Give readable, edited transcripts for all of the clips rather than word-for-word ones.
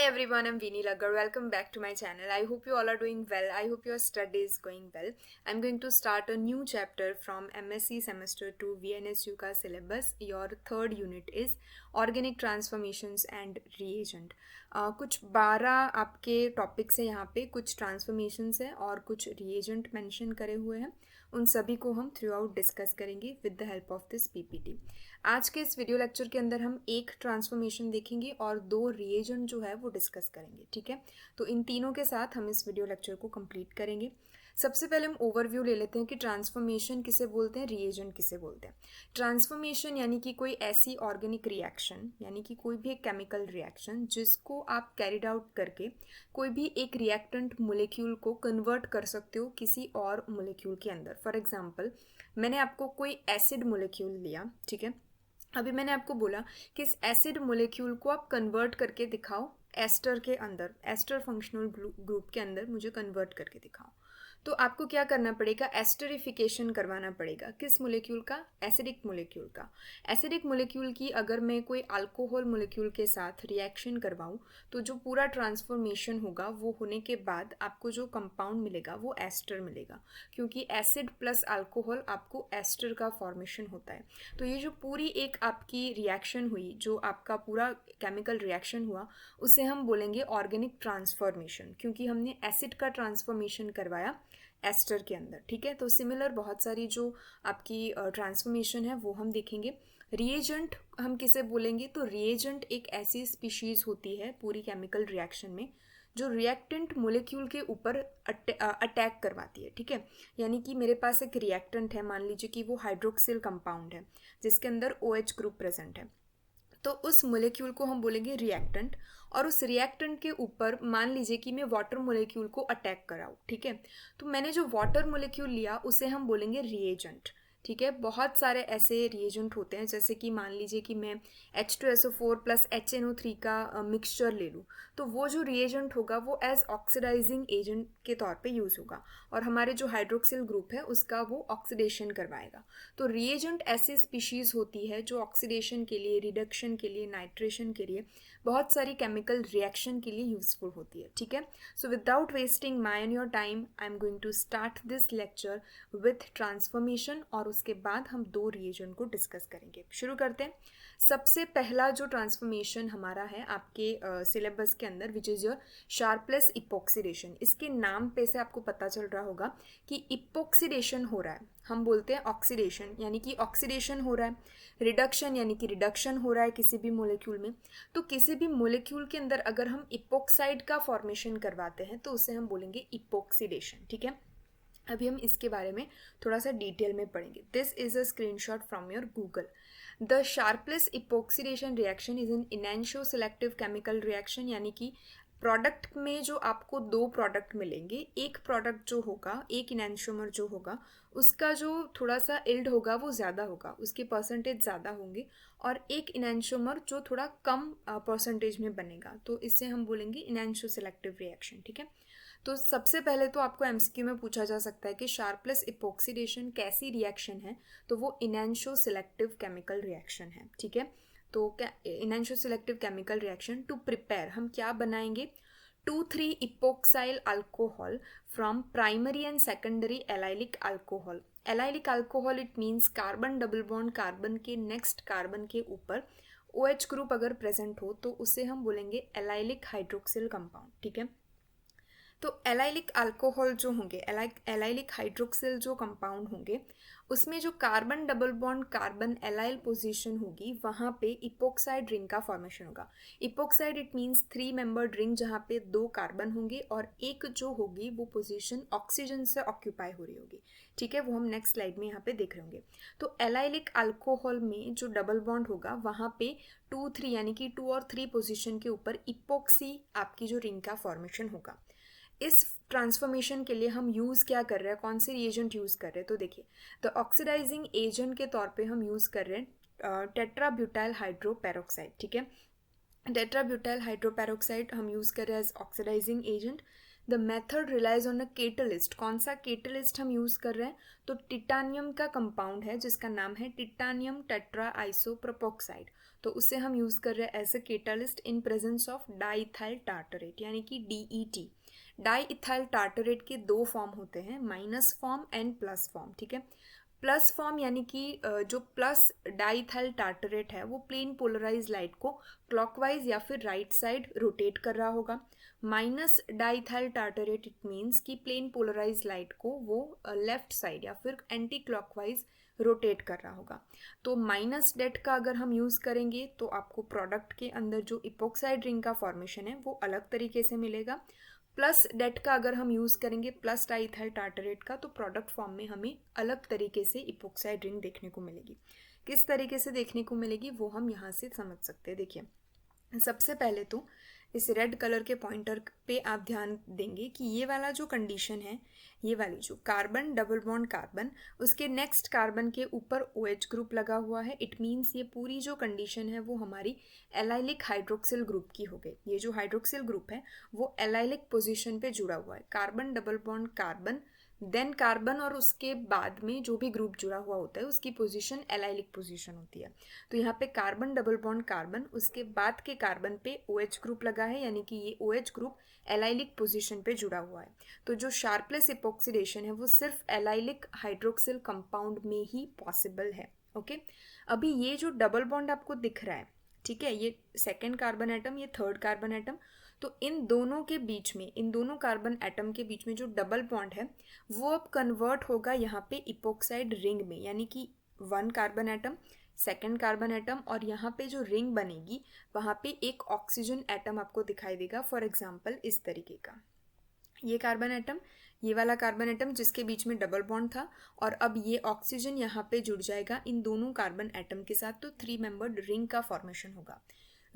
Hi everyone, I'm Veeni Laggar. Welcome back to my channel. I hope you all are doing well. I hope your study is going well. I'm going to start a new chapter from MSc Semester 2 VNSU का syllabus. Your third unit is Organic Transformations and Reagent. कुछ 12 आपके topics है यहाँ पे, कुछ transformations है और कुछ रिएजेंट मेंशन करे हुए हैं. उन सभी को हम थ्रू आउट डिस्कस करेंगे with the help of this PPT. आज के इस वीडियो लेक्चर के अंदर हम एक ट्रांसफॉर्मेशन देखेंगे और 2 रिएजेंट जो है वो डिस्कस करेंगे. ठीक है, तो इन तीनों के साथ हम इस वीडियो लेक्चर को कंप्लीट करेंगे. सबसे पहले हम ओवरव्यू ले लेते हैं कि ट्रांसफॉर्मेशन किसे बोलते हैं, रिएजेंट किसे बोलते हैं. ट्रांसफॉर्मेशन यानी कि कोई ऐसी ऑर्गेनिक रिएक्शन, यानी कि कोई भी एक केमिकल रिएक्शन जिसको आप कैरिड आउट करके कोई भी एक रिएक्टेंट मोलिक्यूल को कन्वर्ट कर सकते हो किसी और मोलिक्यूल के अंदर. फॉर एग्जांपल, मैंने आपको कोई एसिड मोलिक्यूल लिया. ठीक है, अभी मैंने आपको बोला कि इस एसिड मोलिक्यूल को आप कन्वर्ट करके दिखाओ एस्टर के अंदर, एस्टर फंक्शनल ग्रुप के अंदर मुझे कन्वर्ट करके दिखाओ. तो आपको क्या करना पड़ेगा, एस्टरिफिकेशन करवाना पड़ेगा. किस मोलिक्यूल का, एसिडिक मोलिक्यूल का. एसिडिक मोलिक्यूल की अगर मैं कोई अल्कोहल मोलिक्यूल के साथ रिएक्शन करवाऊँ तो जो पूरा ट्रांसफॉर्मेशन होगा वो होने के बाद आपको जो कंपाउंड मिलेगा वो एस्टर मिलेगा, क्योंकि एसिड प्लस अल्कोहल आपको एस्टर का फॉर्मेशन होता है. तो ये जो पूरी एक आपकी रिएक्शन हुई, जो आपका पूरा केमिकल रिएक्शन हुआ, उसे हम बोलेंगे ऑर्गेनिक ट्रांसफॉर्मेशन, क्योंकि हमने एसिड का ट्रांसफॉर्मेशन करवाया एस्टर के अंदर. ठीक है, तो सिमिलर बहुत सारी जो आपकी ट्रांसफॉर्मेशन है वो हम देखेंगे. रिएजेंट हम किसे बोलेंगे, तो रिएजेंट एक ऐसी स्पीशीज़ होती है पूरी केमिकल रिएक्शन में जो रिएक्टेंट मोलिक्यूल के ऊपर अटैक करवाती है. ठीक है, यानी कि मेरे पास एक रिएक्टेंट है, मान लीजिए कि वो हाइड्रोक्सिल कंपाउंड है जिसके अंदर OH ग्रुप प्रेजेंट है, तो उस मोलिक्यूल को हम बोलेंगे रिएक्टेंट. और उस रिएक्टेंट के ऊपर मान लीजिए कि मैं वाटर मोलिक्यूल को अटैक कराऊँ. ठीक है, तो मैंने जो वाटर मोलिक्यूल लिया उसे हम बोलेंगे रिएजेंट. ठीक है, बहुत सारे ऐसे रिएजेंट होते हैं, जैसे कि मान लीजिए कि मैं H2SO4 प्लस HNO3 का मिक्सचर ले लूँ, तो वो जो रिएजेंट होगा वो एज ऑक्सीडाइजिंग एजेंट के तौर पे यूज़ होगा और हमारे जो हाइड्रोक्सिल ग्रुप है उसका वो ऑक्सीडेशन करवाएगा. तो रिएजेंट ऐसी स्पीशीज़ होती है जो ऑक्सीडेशन के लिए, रिडक्शन के लिए, नाइट्रेशन के लिए, बहुत सारी केमिकल रिएक्शन के लिए यूज़फुल होती है. ठीक है, so without wasting my and your time I am going to start this lecture with transformation और उसके बाद हम 2 रिएजेंट को डिस्कस करेंगे. शुरू करते हैं. सबसे पहला जो ट्रांसफॉर्मेशन हमारा है आपके सिलेबस के अंदर, विच इज़ योर शार्पलेस इपोक्सीडेशन. इसके नाम पे से आपको पता चल रहा होगा कि इपोक्सीडेशन हो रहा है. हम बोलते हैं ऑक्सीडेशन, यानी कि ऑक्सीडेशन हो रहा है. रिडक्शन यानी कि रिडक्शन हो रहा है किसी भी मोलिक्यूल में. तो किसी भी मोलिक्यूल के अंदर अगर हम इपोक्साइड का फॉर्मेशन करवाते हैं तो उसे हम बोलेंगे इपोक्सीडेशन. ठीक है, अभी हम इसके बारे में थोड़ा सा डिटेल में पढ़ेंगे. This is a screenshot from your Google. The Sharpless epoxidation reaction is an enantioselective chemical reaction, यानी कि प्रोडक्ट में जो आपको 2 प्रोडक्ट मिलेंगे, एक प्रोडक्ट जो होगा, एक इनैंशियोमर जो होगा, उसका जो थोड़ा सा इल्ड होगा वो ज़्यादा होगा, उसके परसेंटेज ज़्यादा होंगे, और एक इनैंशियोमर जो थोड़ा कम परसेंटेज में बनेगा, तो इससे हम बोलेंगे इनैंशियो सिलेक्टिव रिएक्शन. ठीक है, तो सबसे पहले तो आपको एमसीक्यू में पूछा जा सकता है कि शार्पलेस इपोक्सीडेशन कैसी रिएक्शन है, तो वो इनैंशियो सिलेक्टिव केमिकल रिएक्शन है. ठीक है, तो क्या enantioselective chemical reaction to prepare हम क्या बनाएंगे, 2,3 epoxy alcohol from primary and secondary allylic alcohol. Allylic alcohol it means carbon double bond, carbon के नेक्स्ट कार्बन के ऊपर OH ग्रुप अगर प्रेजेंट हो तो उसे हम बोलेंगे एलाइलिक हाइड्रोक्सिल कंपाउंड. ठीक है, तो एलाइलिक अल्कोहल जो होंगे, एलाइलिक हाइड्रोक्सिल जो कंपाउंड होंगे, उसमें जो carbon double bond carbon allyl position होगी वहाँ पे इपोक्साइड रिंग का फॉर्मेशन होगा. Epoxide it means 3 membered ring जहाँ पे 2 कार्बन होंगे और एक जो होगी वो पोजीशन ऑक्सीजन से ऑक्यूपाई हो रही होगी. ठीक है, वो हम नेक्स्ट स्लाइड में यहाँ पे देख रहे होंगे. तो एलाइलिक अल्कोहल में जो डबल बॉन्ड होगा वहाँ पे 2-3 यानी कि 2 और 3 पोजीशन के ऊपर इपोक्सी आपकी जो रिंग का फॉर्मेशन होगा. इस ट्रांसफॉर्मेशन के लिए हम यूज़ क्या कर रहे हैं, कौन से रिएजेंट यूज़ कर रहे हैं, तो देखिए द ऑक्सीडाइजिंग एजेंट के तौर पे हम यूज़ कर रहे हैं टेट्राब्यूटाइल हाइड्रोपेरोक्साइड. ठीक है, टेट्राब्यूटाइल हाइड्रोपेरोक्साइड हम यूज़ कर रहे हैं as oxidising agent. The method relies on a catalyst. कौन सा केटलिस्ट हम यूज़ कर रहे हैं, तो टिटानियम का कंपाउंड है जिसका नाम है टिटानियम टेट्रा आइसोप्रोपोक्साइड. तो उसे हम यूज़ कर रहे हैं as a catalyst in presence of diethyl tartrate यानी कि DET। डाईइथाइल टार्टरेट के दो फॉर्म होते हैं, minus form and plus form, ठीक है। प्लस फॉर्म यानी कि जो प्लस डाईइथाइल टार्टरेट है वो प्लेन पोलराइज लाइट को क्लॉकवाइज या फिर राइट साइड रोटेट कर रहा होगा। Minus diethyl tartrate it means कि प्लेन पोलराइज लाइट को वो लेफ्ट साइड या फिर एंटी क्लॉकवाइज रोटेट कर रहा होगा। तो माइनस डेट का अगर हम यूज़ करेंगे तो आपको प्रोडक्ट के अंदर जो इपोक्साइड रिंग का फॉर्मेशन है वो अलग तरीके से मिलेगा। प्लस डेट का अगर हम यूज़ करेंगे प्लस डाईइथाइल टार्टरेट का, तो प्रोडक्ट फॉर्म में हमें अलग तरीके से इपोक्साइड रिंग देखने को मिलेगी। किस तरीके से देखने को मिलेगी वो हम यहाँ से समझ सकते हैं। देखिए, सबसे पहले तो इस रेड कलर के पॉइंटर पे आप ध्यान देंगे कि ये वाला जो कंडीशन है, ये वाली जो कार्बन डबल बॉन्ड कार्बन, उसके नेक्स्ट कार्बन के ऊपर OH ग्रुप लगा हुआ है। इट मीन्स ये पूरी जो कंडीशन है वो हमारी एलाइलिक हाइड्रोक्सिल ग्रुप की हो गई। ये जो हाइड्रोक्सिल ग्रुप है वो एलाइलिक पोजीशन पे जुड़ा हुआ है, carbon double bond carbon, then carbon और उसके बाद में जो भी ग्रुप जुड़ा हुआ होता है उसकी पोजीशन एलाइलिक पोजीशन होती है। तो यहाँ पे कार्बन डबल बॉन्ड कार्बन, उसके बाद के कार्बन पे OH ग्रुप लगा है, यानी कि ये OH ग्रुप एलाइलिक पोजीशन पे जुड़ा हुआ है। तो जो शार्पलेस इपोक्सिडेशन है वो सिर्फ एलाइलिक हाइड्रोक्सिल कंपाउंड में ही पॉसिबल है। ओके, अभी ये जो डबल बॉन्ड आपको दिख रहा है, ठीक है, ये सेकेंड कार्बन एटम, ये थर्ड कार्बन एटम, तो इन दोनों के बीच में, इन दोनों कार्बन एटम के बीच में जो डबल बॉन्ड है वो अब कन्वर्ट होगा यहाँ पे इपोक्साइड रिंग में, यानी कि one carbon atom, second carbon atom, और यहाँ पे जो रिंग बनेगी वहाँ पे एक ऑक्सीजन एटम आपको दिखाई देगा। फॉर एग्जाम्पल इस तरीके का, ये कार्बन एटम, ये वाला कार्बन एटम जिसके बीच में डबल बॉन्ड था, और अब ये ऑक्सीजन यहाँ पे जुड़ जाएगा इन दोनों कार्बन एटम के साथ, तो 3 मेंबर्ड रिंग का फॉर्मेशन होगा।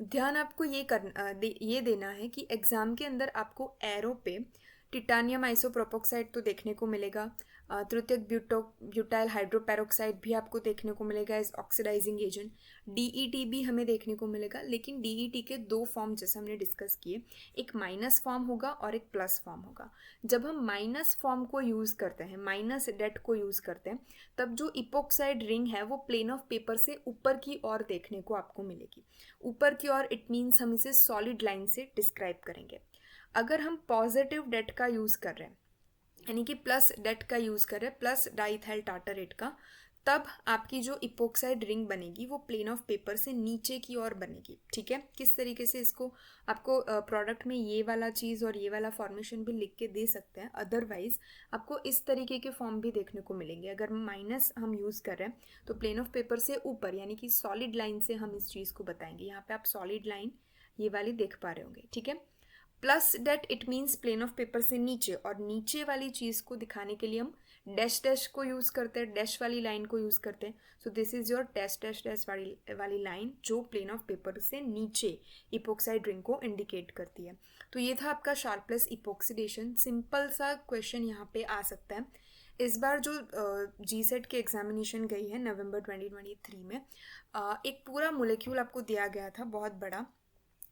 ध्यान आपको ये देना है कि एग्ज़ाम के अंदर आपको एरो पे टिटानियम आइसोप्रोपोक्साइड तो देखने को मिलेगा, तृतीयक ब्यूटाइल हाइड्रोपेरोक्साइड भी आपको देखने को मिलेगा एज ऑक्सीडाइजिंग एजेंट, DET भी हमें देखने को मिलेगा। लेकिन DET के दो फॉर्म जैसे हमने डिस्कस किए, एक माइनस फॉर्म होगा और एक प्लस फॉर्म होगा। जब हम माइनस फॉर्म को यूज़ करते हैं, माइनस डेट को यूज़ करते हैं, तब जो इपोक्साइड रिंग है वो प्लेन ऑफ पेपर से ऊपर की ओर देखने को आपको मिलेगी। ऊपर की ओर इट मीन्स हम इसे सॉलिड लाइन से डिस्क्राइब करेंगे। अगर हम पॉजिटिव डेट का यूज़ कर रहे हैं, यानी कि प्लस डेट का यूज़ कर रहे हैं, प्लस डाईइथाइल टार्टरेट का, तब आपकी जो इपोक्साइड रिंग बनेगी वो प्लेन ऑफ पेपर से नीचे की ओर बनेगी। ठीक है, किस तरीके से इसको आपको प्रोडक्ट में ये वाला चीज़ और ये वाला फॉर्मेशन भी लिख के दे सकते हैं, अदरवाइज आपको इस तरीके के फॉर्म भी देखने को मिलेंगे। अगर माइनस हम यूज़ कर रहे हैं तो प्लेन ऑफ पेपर से ऊपर, यानी कि सॉलिड लाइन से हम इस चीज़ को बताएंगे। यहाँ पे आप सॉलिड लाइन ये वाली देख पा रहे होंगे। ठीक है, plus date it means plane of paper से नीचे, और नीचे वाली चीज़ को दिखाने के लिए हम डैश डैश को यूज़ करते हैं, डैश वाली लाइन को यूज़ करते हैं। So this is your dash dash dash वाली लाइन जो प्लेन ऑफ पेपर से नीचे इपोक्साइड रिंग को इंडिकेट करती है। तो ये था आपका शार्पलेस इपोक्सीडेशन। सिंपल सा क्वेश्चन यहाँ पे आ सकता है। इस बार जो GSET के एग्जामिनेशन गई है नवंबर 2023 में, एक पूरा मोलिक्यूल आपको दिया गया था बहुत बड़ा,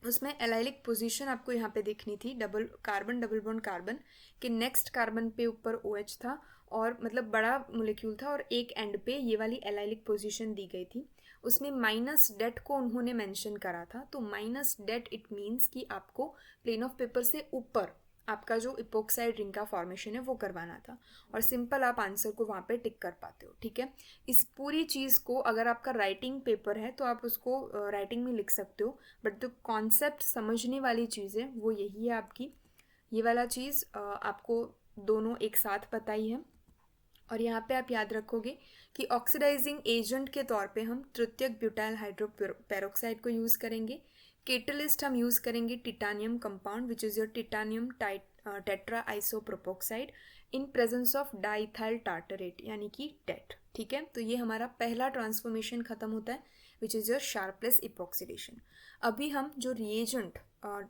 उसमें एलाइलिक पोजीशन आपको यहाँ पे देखनी थी। कार्बन डबल बॉन्ड कार्बन के नेक्स्ट कार्बन पे ऊपर OH था, और मतलब बड़ा मोलिक्यूल था, और एक एंड पे ये वाली एलाइलिक पोजीशन दी गई थी। उसमें माइनस डेट को उन्होंने मेंशन करा था। तो माइनस डेट इट मीन्स कि आपको प्लेन ऑफ पेपर से ऊपर आपका जो इपोक्साइड रिंग का फॉर्मेशन है वो करवाना था, और सिंपल आप आंसर को वहाँ पे टिक कर पाते हो। ठीक है, इस पूरी चीज़ को अगर आपका राइटिंग पेपर है तो आप उसको राइटिंग में लिख सकते हो, बट जो कॉन्सेप्ट समझने वाली चीज़ है वो यही है आपकी। ये वाला चीज़ आपको दोनों एक साथ पता ही है। और यहाँ पे आप याद रखोगे कि ऑक्सीडाइजिंग एजेंट के तौर पे हम तृतीयक ब्यूटाइल हाइड्रोपेरोक्साइड को यूज़ करेंगे। कैटलिस्ट हम यूज़ करेंगे titanium compound which is your titanium tetra आइसोप्रोपोक्साइड in presence of diethyl tartrate, यानी कि टेट। ठीक है, तो ये हमारा पहला ट्रांसफॉर्मेशन खत्म होता है which is your Sharpless epoxidation. अभी हम जो रिएजेंट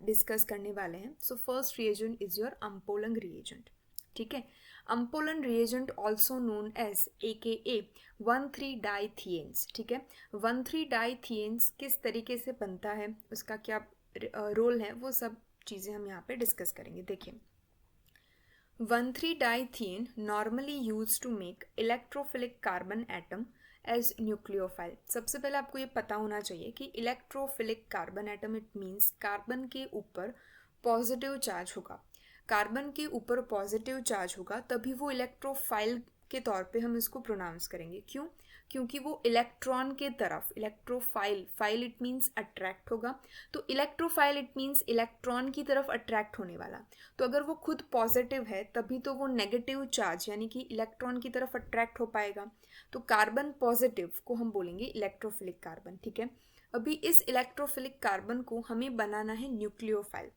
डिस्कस करने वाले हैं, so first reagent is your umpolung reagent. ठीक है, umpolung reagent also known as AKA 1,3-डाईथिएन्स। ठीक है, 1,3-डाईथिएन्स किस तरीके से बनता है, उसका क्या रोल है, वो सब चीज़ें हम यहाँ पे डिस्कस करेंगे। देखिए, 1,3-डाईथिएन normally used to make electrophilic carbon atom as nucleophile. सबसे पहले आपको ये पता होना चाहिए कि electrophilic carbon atom it means carbon के ऊपर पॉजिटिव चार्ज होगा। कार्बन के ऊपर पॉजिटिव चार्ज होगा तभी वो इलेक्ट्रोफाइल के तौर पे हम इसको प्रोनाउंस करेंगे। क्यों? क्योंकि वो इलेक्ट्रॉन के तरफ, electrophile, file it means attract होगा, तो इलेक्ट्रोफाइल इट मीन्स इलेक्ट्रॉन की तरफ अट्रैक्ट होने वाला। तो अगर वो खुद पॉजिटिव है तभी तो वो नेगेटिव चार्ज यानी कि इलेक्ट्रॉन की तरफ अट्रैक्ट हो पाएगा। तो कार्बन पॉजिटिव को हम बोलेंगे इलेक्ट्रोफिलिक कार्बन। ठीक है, अभी इस इलेक्ट्रोफिलिक कार्बन को हमें बनाना है न्यूक्लियोफाइल।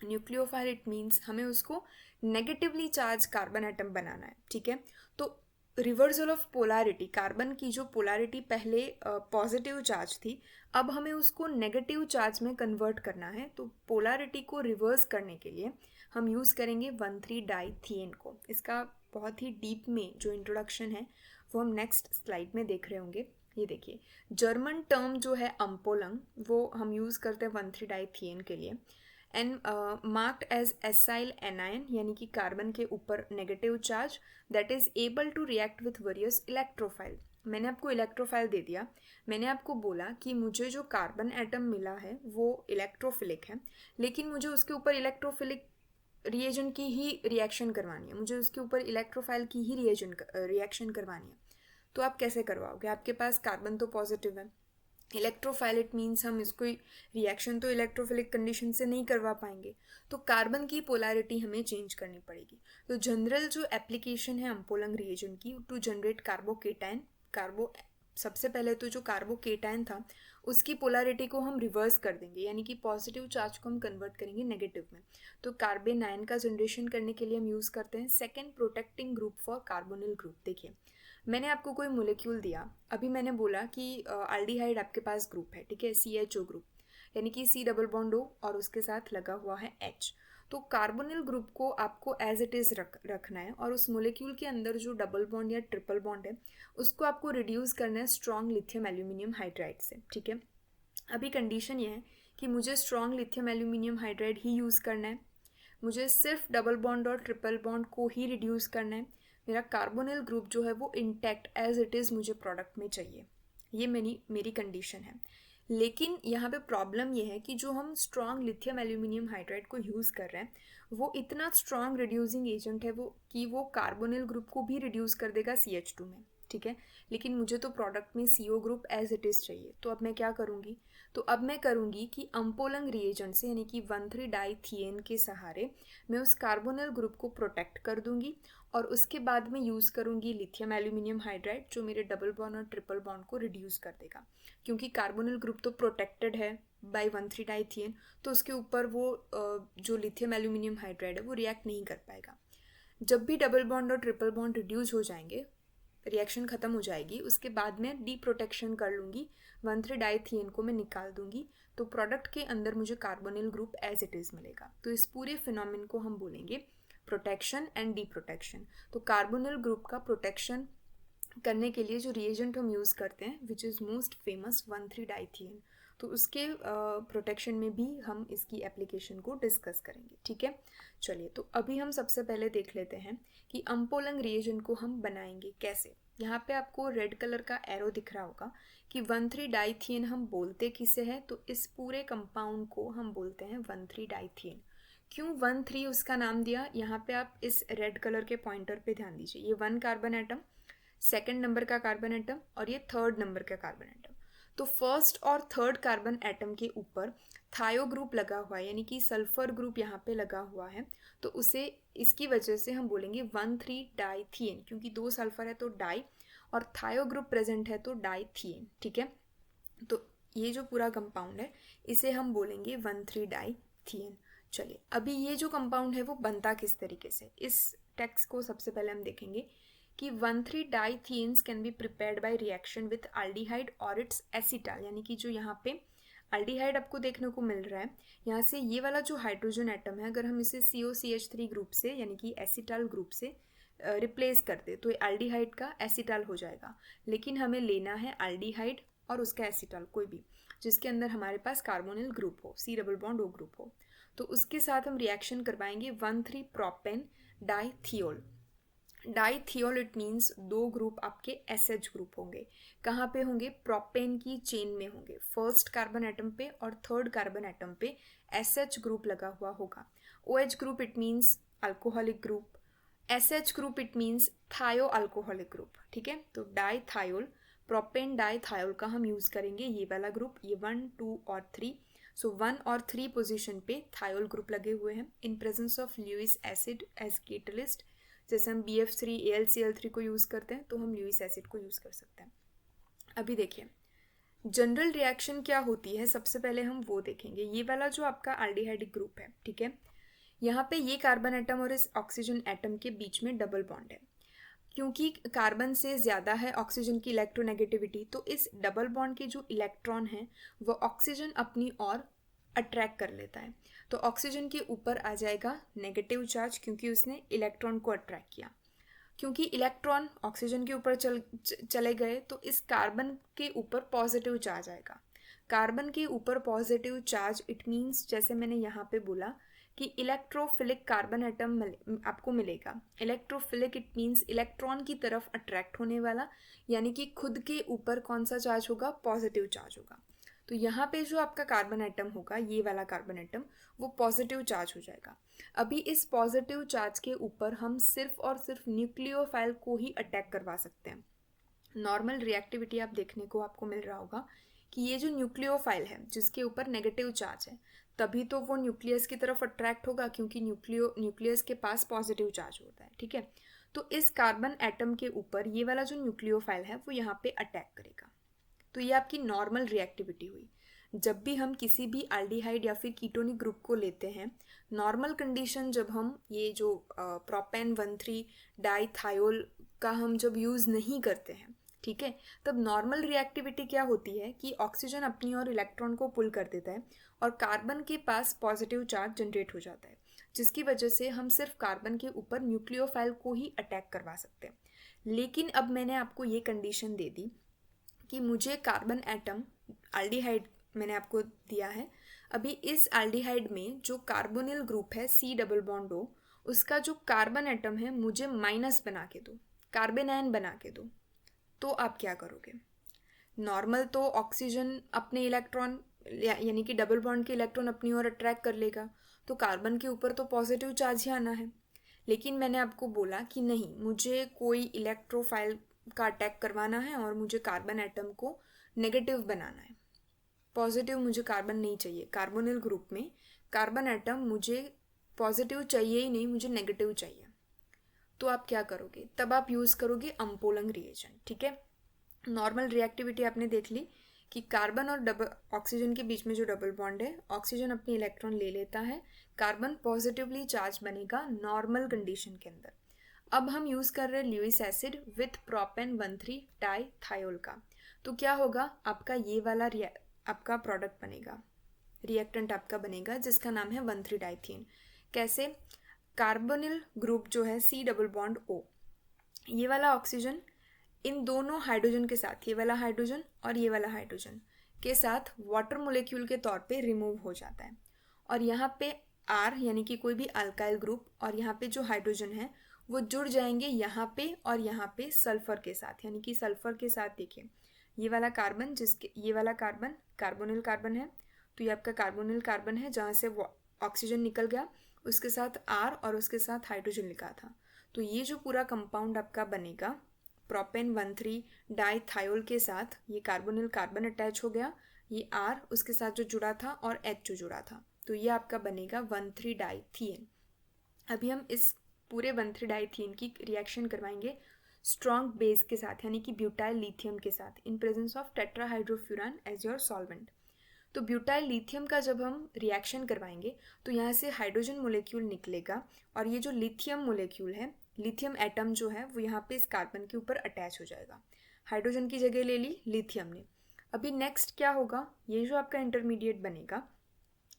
न्यूक्लियोफाइल इट मीन्स हमें उसको नेगेटिवली चार्ज कार्बन एटम बनाना है। ठीक है, तो रिवर्सल ऑफ पोलैरिटी, कार्बन की जो पोलैरिटी पहले पॉजिटिव चार्ज थी, अब हमें उसको नेगेटिव चार्ज में कन्वर्ट करना है। तो पोलैरिटी को रिवर्स करने के लिए हम यूज़ करेंगे 1,3-डाइथिएन को। इसका बहुत ही डीप में जो इंट्रोडक्शन है वो हम नेक्स्ट स्लाइड में देख रहे होंगे। ये देखिए, जर्मन टर्म जो है अम्पोलंग, वो हम यूज़ करते हैं 1,3-डाइथिएन के लिए। And marked as acyl anion यानी कि कार्बन के ऊपर negative charge that is able to react with various electrophile. मैंने आपको इलेक्ट्रोफाइल दे दिया, मैंने आपको बोला कि मुझे जो कार्बन एटम मिला है वो इलेक्ट्रोफिलिक है, लेकिन मुझे उसके ऊपर इलेक्ट्रोफिलिक रिएजेंट की ही रिएक्शन करवानी है, मुझे उसके ऊपर इलेक्ट्रोफाइल की ही रिएक्शन करवानी है। तो आप कैसे करवाओगे? आपके पास कार्बन तो पॉजिटिव है, इलेक्ट्रोफाइल इट मीन्स हम इसको रिएक्शन तो इलेक्ट्रोफिलिक कंडीशन से नहीं करवा पाएंगे, तो कार्बन की पोलैरिटी हमें चेंज करनी पड़ेगी। तो जनरल जो एप्लीकेशन है अम्पोलंग रिएजेंट की टू जनरेट कार्बोकेटाइन, सबसे पहले तो जो कार्बोकेटाइन था उसकी पोलैरिटी को हम रिवर्स कर देंगे, यानी कि पॉजिटिव चार्ज को हम कन्वर्ट करेंगे नेगेटिव में। तो कार्बेनाइन का जनरेशन करने के लिए हम यूज़ करते हैं second protecting group for carbonyl group. देखिए, मैंने आपको कोई मोलिक्यूल दिया, अभी मैंने बोला कि एल्डिहाइड आपके पास ग्रुप है, ठीक है, CHO ग्रुप, यानी कि C डबल बॉन्ड O और उसके साथ लगा हुआ है H। तो कार्बोनिल ग्रुप को आपको एज इट इज़ रखना है और उस मोलिक्यूल के अंदर जो डबल बॉन्ड या ट्रिपल बॉन्ड है उसको आपको रिड्यूस करना है स्ट्रॉन्ग लिथियम एल्यूमिनियम हाइड्राइड से। ठीक है, अभी कंडीशन ये है कि मुझे स्ट्रॉन्ग लिथियम एल्यूमिनियम हाइड्राइड ही यूज़ करना है, मुझे सिर्फ डबल बॉन्ड और ट्रिपल बॉन्ड को ही रिड्यूस करना है, मेरा कार्बोनिल ग्रुप जो है वो इंटैक्ट एज इट इज़ मुझे प्रोडक्ट में चाहिए। ये मेरी कंडीशन है। लेकिन यहाँ पे प्रॉब्लम ये है कि जो हम स्ट्रॉन्ग लिथियम एल्यूमिनियम हाइड्राइड को यूज़ कर रहे हैं वो इतना स्ट्रॉन्ग रिड्यूसिंग एजेंट है वो कार्बोनिल ग्रुप को भी रिड्यूस कर देगा CH2 में। ठीक है, लेकिन मुझे तो प्रोडक्ट में CO group as it is चाहिए। तो अब मैं क्या करूँगी? तो अब मैं करूँगी कि अम्पोलंग रिएजेंट से यानी कि 1,3-डाइथिएन के सहारे मैं उस कार्बोनिल ग्रुप को प्रोटेक्ट कर दूँगी और उसके बाद में यूज़ करूँगी लिथियम एल्यूमिनियम हाइड्राइड जो मेरे डबल बॉन्ड और ट्रिपल बॉन्ड को रिड्यूस कर देगा। क्योंकि कार्बोनिल ग्रुप तो प्रोटेक्टेड है बाय 1,3-डाइथिएन, तो उसके ऊपर वो जो लिथियम एल्यूमिनियम हाइड्राइड है वो रिएक्ट नहीं कर पाएगा। जब भी डबल बॉन्ड और ट्रिपल बॉन्ड रिड्यूस हो जाएंगे, रिएक्शन ख़त्म हो जाएगी, उसके बाद में डी प्रोटेक्शन कर लूँगी, 1,3-डाइथिएन को मैं निकाल दूँगी, तो प्रोडक्ट के अंदर मुझे carbonyl group as it is मिलेगा। तो इस पूरे फिनोमिन को हम बोलेंगे प्रोटेक्शन एंड डी प्रोटेक्शन। तो कार्बोनिल ग्रुप का प्रोटेक्शन करने के लिए जो रिएजेंट हम यूज़ करते हैं विच इज़ मोस्ट फेमस 1,3-डाइथिएन, तो उसके प्रोटेक्शन में भी हम इसकी एप्लीकेशन को डिस्कस करेंगे। ठीक है, चलिए, तो अभी हम सबसे पहले देख लेते हैं कि अम्पोलंग रिएजेंट को हम बनाएंगे कैसे। यहाँ पे आपको रेड कलर का एरो दिख रहा होगा कि 1,3-डाइथिएन हम बोलते किसे हैं, तो इस पूरे कंपाउंड को हम बोलते हैं 1,3-डाइथिएन। क्यों 1,3 उसका नाम दिया? यहाँ पे आप इस रेड कलर के पॉइंटर पे ध्यान दीजिए, ये 1 कार्बन एटम, सेकेंड नंबर का कार्बन एटम और ये थर्ड नंबर का कार्बन एटम। तो फर्स्ट और थर्ड कार्बन एटम के ऊपर थायो ग्रुप लगा हुआ है, यानी कि सल्फर ग्रुप यहाँ पे लगा हुआ है, तो उसे इसकी वजह से हम बोलेंगे 1,3-डाइथिएन, क्योंकि 2 सल्फर है तो डाई और थायो ग्रुप प्रेजेंट है तो डाइथिएन। ठीक है, तो ये जो पूरा कंपाउंड है इसे हम बोलेंगे 1,3-डाइथिएन। चलिए, अभी ये जो कंपाउंड है वो बनता किस तरीके से, इस टेक्स्ट को सबसे पहले हम देखेंगे कि 1,3-डाइथिएन्स can be prepared by reaction with aldehyde और इट्स एसिटाल, यानी कि जो यहाँ पे एल्डिहाइड आपको देखने को मिल रहा है, यहाँ से ये वाला जो हाइड्रोजन एटम है अगर हम इसे COCH3 ग्रुप से यानी कि एसिटाल ग्रुप से रिप्लेस कर दे तो एल्डिहाइड का एसिटाल हो जाएगा। लेकिन हमें लेना है एल्डिहाइड और उसका एसिटाल कोई भी जिसके अंदर हमारे पास कार्बोनिल ग्रुप हो, C double bond O group हो, तो उसके साथ हम रिएक्शन करवाएंगे 1,3-प्रोपेन डाइथियोल। डाइथियोल इट मीन्स दो ग्रुप आपके एसएच ग्रुप होंगे। कहाँ पे होंगे? प्रोपेन की चेन में होंगे। फर्स्ट कार्बन एटम पे और थर्ड कार्बन एटम पे एसएच ग्रुप लगा हुआ होगा। OH group it means alcoholic group. SH group it means थायो अल्कोहलिक ग्रुप। ठीक है, तो डाइथायोल, प्रोपेन डाइथायोल का हम यूज़ करेंगे ये वाला ग्रुप, ये 1 2 और 3। सो 1 और 3 पोजीशन पे थायोल ग्रुप लगे हुए हैं in presence of Lewis acid as catalyst. जैसे हम BF3 AlCl3 को यूज़ करते हैं तो हम ल्यूइस एसिड को यूज़ कर सकते हैं। अभी देखिए जनरल रिएक्शन क्या होती है, सबसे पहले हम वो देखेंगे। ये वाला जो आपका एल्डिहाइड ग्रुप है, ठीक है, यहाँ पे ये कार्बन एटम और इस ऑक्सीजन एटम के बीच में डबल बॉन्ड है। क्योंकि कार्बन से ज़्यादा है ऑक्सीजन की इलेक्ट्रोनेगेटिविटी, तो इस डबल बॉन्ड के जो इलेक्ट्रॉन हैं वो ऑक्सीजन अपनी ओर अट्रैक्ट कर लेता है। तो ऑक्सीजन के ऊपर आ जाएगा नेगेटिव चार्ज क्योंकि उसने इलेक्ट्रॉन को अट्रैक्ट किया। क्योंकि इलेक्ट्रॉन ऑक्सीजन के ऊपर चले गए तो इस कार्बन के ऊपर पॉजिटिव चार्ज आएगा। कार्बन के ऊपर पॉजिटिव चार्ज इट मीन्स, जैसे मैंने यहाँ पे बोला कि इलेक्ट्रोफिलिक कार्बन एटम आपको मिलेगा। इलेक्ट्रोफिलिक इट मीन्स इलेक्ट्रॉन की तरफ अट्रैक्ट होने वाला, यानी कि खुद के ऊपर कौन सा चार्ज होगा? पॉजिटिव चार्ज होगा। तो यहाँ पे जो आपका कार्बन एटम होगा, ये वाला कार्बन एटम, वो पॉजिटिव चार्ज हो जाएगा। अभी इस पॉजिटिव चार्ज के ऊपर हम सिर्फ और सिर्फ न्यूक्लियोफाइल को ही अटैक करवा सकते हैं। नॉर्मल रिएक्टिविटी आप देखने को आपको मिल रहा होगा कि ये जो न्यूक्लियोफाइल है जिसके ऊपर नेगेटिव चार्ज है, तभी तो वो न्यूक्लियस की तरफ अट्रैक्ट होगा क्योंकि न्यूक्लियस के पास पॉजिटिव चार्ज होता है। ठीक है, तो इस कार्बन एटम के ऊपर ये वाला जो न्यूक्लियोफाइल है वो यहाँ पे अटैक करेगा। तो ये आपकी नॉर्मल रिएक्टिविटी हुई। जब भी हम किसी भी एल्डिहाइड या फिर कीटोनिक ग्रुप को लेते हैं, नॉर्मल कंडीशन जब हम ये जो प्रोपेन 1,3 डाइथायोल का हम जब यूज़ नहीं करते हैं, ठीक है, तब नॉर्मल रिएक्टिविटी क्या होती है कि ऑक्सीजन अपनी ओर इलेक्ट्रॉन को पुल कर देता है और कार्बन के पास पॉजिटिव चार्ज जनरेट हो जाता है, जिसकी वजह से हम सिर्फ कार्बन के ऊपर न्यूक्लियोफाइल को ही अटैक करवा सकते हैं। लेकिन अब मैंने आपको ये कंडीशन दे दी कि मुझे कार्बन एटम, एल्डिहाइड मैंने आपको दिया है, अभी इस एल्डिहाइड में जो कार्बोनिल ग्रुप है C डबल बॉन्ड O, उसका जो कार्बन एटम है मुझे माइनस बना के दो, कार्बेनायन बना के दो। तो आप क्या करोगे? नॉर्मल तो ऑक्सीजन अपने इलेक्ट्रॉन यानी कि डबल बॉन्ड के इलेक्ट्रॉन अपनी ओर अट्रैक्ट कर लेगा, तो कार्बन के ऊपर तो पॉजिटिव चार्ज ही आना है। लेकिन मैंने आपको बोला कि नहीं, मुझे कोई इलेक्ट्रोफाइल का अटैक करवाना है और मुझे कार्बन एटम को नेगेटिव बनाना है। पॉजिटिव मुझे कार्बन नहीं चाहिए। कार्बोनिल ग्रुप में कार्बन एटम मुझे पॉजिटिव चाहिए ही नहीं, मुझे नेगेटिव चाहिए। तो आप क्या करोगे? तब आप यूज़ करोगे अम्पोलंग रिएजेंट। ठीक है, नॉर्मल रिएक्टिविटी आपने देख ली कि कार्बन और डबल ऑक्सीजन के बीच में जो डबल बॉन्ड है, ऑक्सीजन अपनी इलेक्ट्रॉन ले लेता है, कार्बन पॉजिटिवली चार्ज बनेगा नॉर्मल कंडीशन के अंदर। अब हम यूज़ कर रहे हैं ल्यूइस एसिड विथ प्रोपेन 1,3 डाइथायोल का। तो क्या होगा? आपका ये वाला आपका प्रोडक्ट बनेगा, रिएक्टेंट आपका बनेगा जिसका नाम है 1,3 डाइथीन। कैसे? कार्बोनिल ग्रुप जो है C डबल बॉन्ड O, ये वाला ऑक्सीजन इन दोनों हाइड्रोजन के साथ, ये वाला हाइड्रोजन और ये वाला हाइड्रोजन के साथ वाटर मोलिक्यूल के तौर पे रिमूव हो जाता है। और यहाँ पे R यानी कि कोई भी अल्काइल ग्रुप और यहाँ पे जो हाइड्रोजन है वो जुड़ जाएंगे यहाँ पे और यहाँ पे सल्फर के साथ, यानी कि सल्फर के साथ देखिए ये वाला कार्बन, जिसके ये वाला कार्बन कार्बोनिल कार्बन है, तो ये आपका कार्बोनिल कार्बन है जहाँ से ऑक्सीजन निकल गया, उसके साथ R और उसके साथ हाइड्रोजन लिखा था। तो ये जो पूरा कंपाउंड आपका बनेगा प्रोपेन 1,3 डाइथायोल के साथ, ये कार्बोनिल कार्बन अटैच हो गया, ये R उसके साथ जो जुड़ा था और H जो जुड़ा था, तो ये आपका बनेगा 1,3 डाइथीन। अभी हम इस पूरे 1,3 डाइथीन की रिएक्शन करवाएंगे स्ट्रॉन्ग बेस के साथ, यानी कि ब्यूटाइल लिथियम के साथ, in presence of tetrahydrofuran as your solvent. तो ब्यूटाइल लिथियम का जब हम रिएक्शन करवाएंगे तो यहाँ से हाइड्रोजन मोलेक्यूल निकलेगा और ये जो लिथियम मोलेक्यूल है, लिथियम एटम जो है वो यहाँ पे इस कार्बन के ऊपर अटैच हो जाएगा। हाइड्रोजन की जगह ले ली लिथियम ने। अभी नेक्स्ट क्या होगा? ये जो आपका इंटरमीडिएट बनेगा,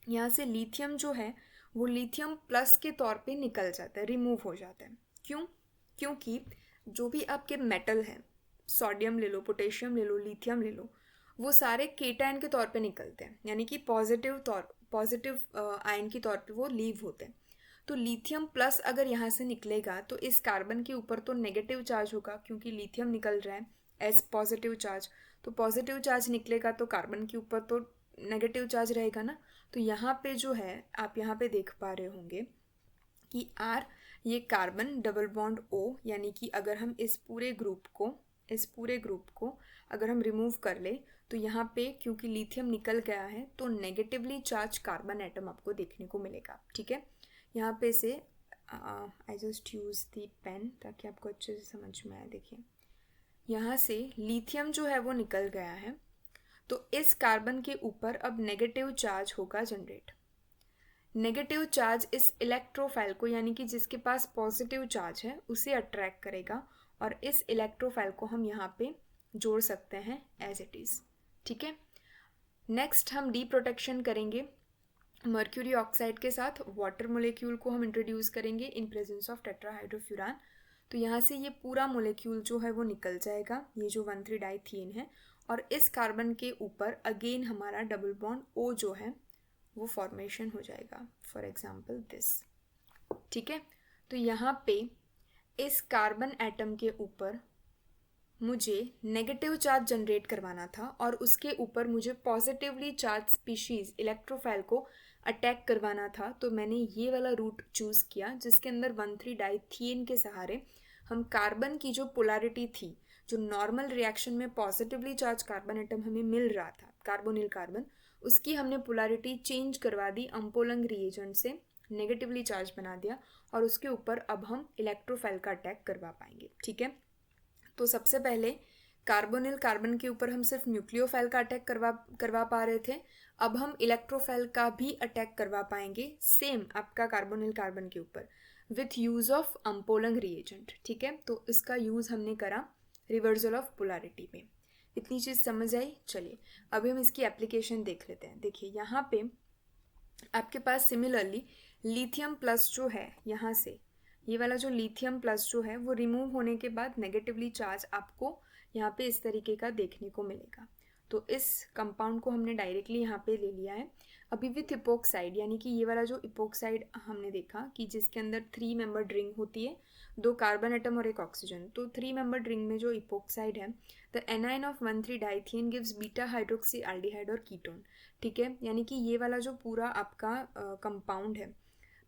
यहाँ से लिथियम जो है वो लिथियम प्लस के तौर पे निकल जाता है, रिमूव हो जाता है। क्यों? क्योंकि जो भी आपके मेटल हैं, सोडियम ले लो, पोटेशियम ले लो, लिथियम ले लो, वो सारे केटायन के तौर पे निकलते हैं, यानी कि पॉजिटिव आयन के तौर पे वो लीव होते हैं। तो लिथियम प्लस अगर यहाँ से निकलेगा तो इस कार्बन के ऊपर तो नेगेटिव चार्ज होगा, क्योंकि लिथियम निकल रहा है एज पॉजिटिव चार्ज। तो पॉजिटिव चार्ज निकलेगा तो कार्बन के ऊपर तो नेगेटिव चार्ज रहेगा ना। तो यहाँ पे जो है आप यहाँ पे देख पा रहे होंगे कि आर, ये कार्बन डबल बॉन्ड ओ, यानी कि अगर हम इस पूरे ग्रुप को अगर हम रिमूव कर ले तो यहाँ पे क्योंकि लिथियम निकल गया है तो नेगेटिवली चार्ज कार्बन एटम आपको देखने को मिलेगा। ठीक है, यहाँ पे से I just use the pen ताकि आपको अच्छे से समझ में आए। देखिए यहाँ से लिथियम जो है वो निकल गया है, तो इस कार्बन के ऊपर अब नेगेटिव चार्ज होगा जनरेट। नेगेटिव चार्ज इस इलेक्ट्रोफाइल को, यानी कि जिसके पास पॉजिटिव चार्ज है, उसे अट्रैक्ट करेगा और इस इलेक्ट्रोफाइल को हम यहाँ पे जोड़ सकते हैं एज इट इज़। ठीक है, नेक्स्ट हम डी प्रोटेक्शन करेंगे मर्क्यूरी ऑक्साइड के साथ। वाटर मोलिक्यूल को हम इंट्रोड्यूस करेंगे इन प्रेजेंस ऑफ टेट्राहाइड्रोफ्यूरान। तो यहाँ से ये पूरा मोलिक्यूल जो है वो निकल जाएगा, ये जो 1,3 डाइथीन है, और इस कार्बन के ऊपर अगेन हमारा डबल बॉन्ड ओ जो है वो फॉर्मेशन हो जाएगा, फॉर एग्जाम्पल दिस। ठीक है, तो यहाँ पे इस कार्बन एटम के ऊपर मुझे नेगेटिव चार्ज जनरेट करवाना था और उसके ऊपर मुझे पॉजिटिवली चार्ज स्पीशीज इलेक्ट्रोफाइल को अटैक करवाना था। तो मैंने ये वाला रूट चूज़ किया जिसके अंदर 1,3 डाइथीन के सहारे हम कार्बन की जो पोलैरिटी थी, जो नॉर्मल रिएक्शन में पॉजिटिवली चार्ज कार्बन एटम हमें मिल रहा था, कार्बोनिल कार्बन, उसकी हमने पोलैरिटी चेंज करवा दी अम्पोलंग रिएजेंट से, नेगेटिवली चार्ज बना दिया, और उसके ऊपर अब हम इलेक्ट्रोफाइल का अटैक करवा पाएंगे। ठीक है, तो सबसे पहले कार्बोनिल कार्बन के ऊपर हम सिर्फ न्यूक्लियोफाइल का अटैक करवा पा रहे थे, अब हम इलेक्ट्रोफाइल का भी अटैक करवा पाएंगे सेम आपका कार्बोनिल कार्बन के ऊपर विथ यूज़ ऑफ अम्पोलंग रिएजेंट। ठीक है, तो इसका यूज़ हमने करा रिवर्सल ऑफ पोलैरिटी में। इतनी चीज़ समझ आई। चलिए अभी हम इसकी एप्लीकेशन देख लेते हैं। देखिए यहाँ पे आपके पास सिमिलरली लिथियम प्लस जो है, यहाँ से ये वाला जो लिथियम प्लस जो है वो रिमूव होने के बाद नेगेटिवली चार्ज आपको यहाँ पे इस तरीके का देखने को मिलेगा। तो इस कंपाउंड को हमने डायरेक्टली यहाँ पे ले लिया है। अभी विथ इपोक्साइड, यानी कि ये वाला जो इपोक्साइड हमने देखा कि जिसके अंदर 3 मेंबर्ड रिंग होती है, 2 कार्बन एटम और 1 ऑक्सीजन। तो 3 मेंबर्ड रिंग में जो इपोक्साइड है, the anion of 1,3 dithiane gives beta hydroxy aldehyde और कीटोन। ठीक है, यानी कि ये वाला जो पूरा आपका कंपाउंड है,